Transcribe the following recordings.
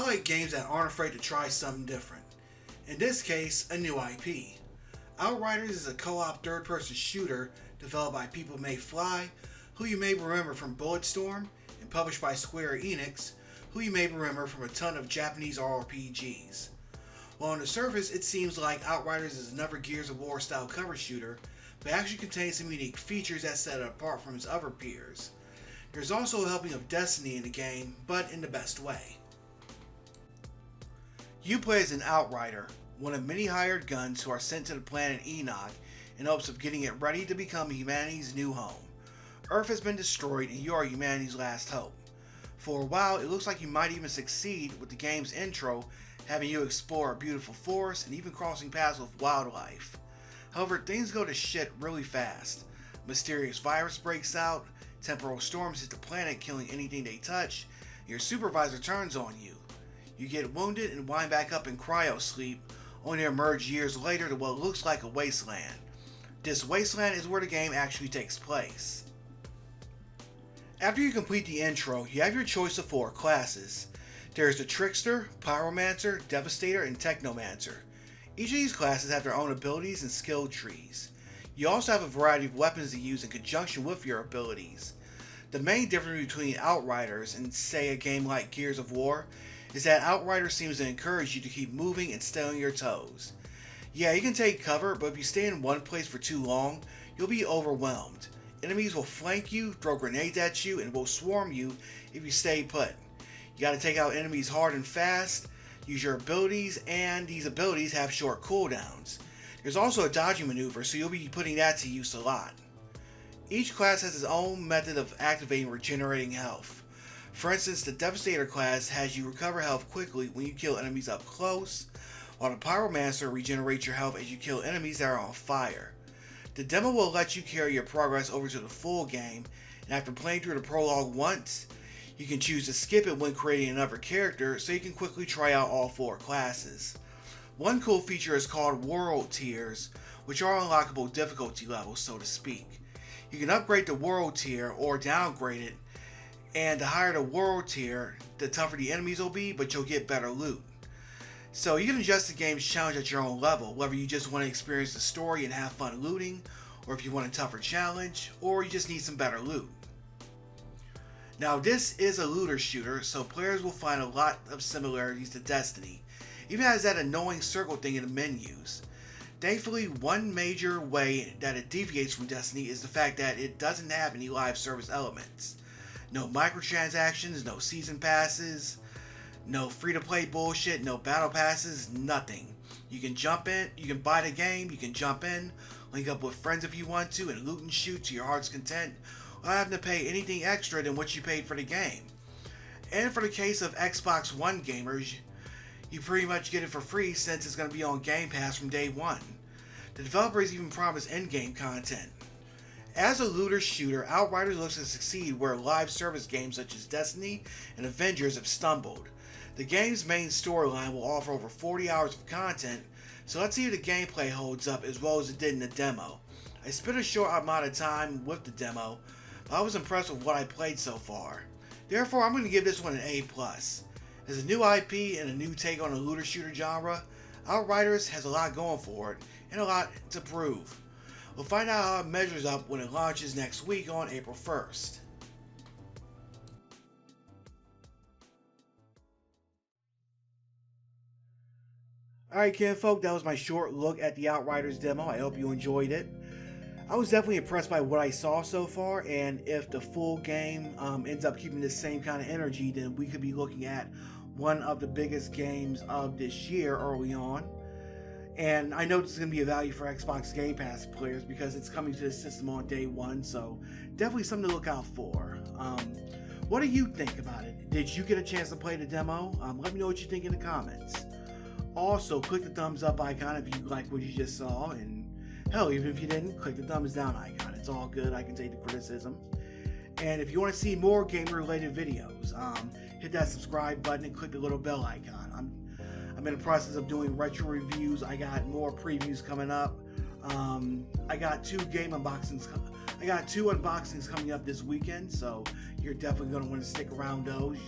I like games that aren't afraid to try something different. In this case, a new IP. Outriders is a co-op third-person shooter developed by People May Fly, who you may remember from Bulletstorm, and published by Square Enix, who you may remember from a ton of Japanese RPGs. Well, on the surface, it seems like Outriders is another Gears of War style cover shooter, but actually contains some unique features that set it apart from its other peers. There's also a helping of Destiny in the game, but in the best way. You play as an Outrider, one of many hired guns who are sent to the planet Enoch in hopes of getting it ready to become humanity's new home. Earth has been destroyed and you are humanity's last hope. For a while, it looks like you might even succeed, with the game's intro having you explore a beautiful forest and even crossing paths with wildlife. However, things go to shit really fast. A mysterious virus breaks out, temporal storms hit the planet killing anything they touch, and your supervisor turns on you. You get wounded and wind back up in cryo sleep, only to emerge years later to what looks like a wasteland. This wasteland is where the game actually takes place. After you complete the intro, you have your choice of 4 classes. There is the Trickster, Pyromancer, Devastator, and Technomancer. Each of these classes have their own abilities and skill trees. You also have a variety of weapons to use in conjunction with your abilities. The main difference between Outriders and, say, a game like Gears of War is that Outriders seems to encourage you to keep moving and stay on your toes. Yeah, you can take cover, but if you stay in one place for too long, you'll be overwhelmed. Enemies will flank you, throw grenades at you, and will swarm you if you stay put. You gotta take out enemies hard and fast, use your abilities, and these abilities have short cooldowns. There's also a dodging maneuver, so you'll be putting that to use a lot. Each class has its own method of activating and regenerating health. For instance, the Devastator class has you recover health quickly when you kill enemies up close, while the Pyromancer regenerates your health as you kill enemies that are on fire. The demo will let you carry your progress over to the full game, and after playing through the prologue once, you can choose to skip it when creating another character so you can quickly try out all 4 classes. One cool feature is called World Tiers, which are unlockable difficulty levels, so to speak. You can upgrade the World Tier or downgrade it, and the higher the World Tier, the tougher the enemies will be, but you'll get better loot. So you can adjust the game's challenge at your own level, whether you just want to experience the story and have fun looting, or if you want a tougher challenge, or you just need some better loot. Now, this is a looter shooter, so players will find a lot of similarities to Destiny, even has that annoying circle thing in the menus. Thankfully, one major way that it deviates from Destiny is the fact that it doesn't have any live service elements. No microtransactions, no season passes, no free-to-play bullshit, no battle passes, nothing. You can jump in, you can buy the game, you can jump in, link up with friends if you want to, and loot and shoot to your heart's content, without having to pay anything extra than what you paid for the game. And for the case of Xbox One gamers, you pretty much get it for free since it's going to be on Game Pass from day one. The developers even promise in-game content. As a looter shooter, Outriders looks to succeed where live service games such as Destiny and Avengers have stumbled. The game's main storyline will offer over 40 hours of content, so let's see if the gameplay holds up as well as it did in the demo. I spent a short amount of time with the demo, but I was impressed with what I played so far. Therefore, I'm going to give this one an A+. As a new IP and a new take on the looter shooter genre, Outriders has a lot going for it and a lot to prove. We'll find out how it measures up when it launches next week on April 1st. Alright, kinfolk, that was my short look at the Outriders demo. I hope you enjoyed it. I was definitely impressed by what I saw so far, and if the full game ends up keeping the same kind of energy, then we could be looking at one of the biggest games of this year early on. And I know this is going to be a value for Xbox Game Pass players because it's coming to the system on day one, so definitely something to look out for. What do you think about it? Did you get a chance to play the demo? Let me know what you think in the comments. Also, click the thumbs up icon if you like what you just saw, and hell, even if you didn't, click the thumbs down icon. It's all good. I can take the criticism. And if you want to see more game-related videos, hit that subscribe button and click the little bell icon. I'm in the process of doing retro reviews. I got more previews coming up. I got two unboxings coming up this weekend, so you're definitely going to want to stick around those.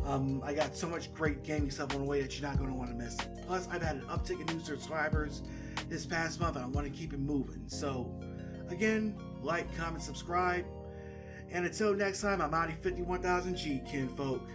I got so much great gaming stuff on the way that you're not going to want to miss it. Plus, I've had an uptick in new subscribers this past month, and I want to keep it moving. So, again, like, comment, subscribe. And until next time, I'm Audi 51,000G, kinfolk.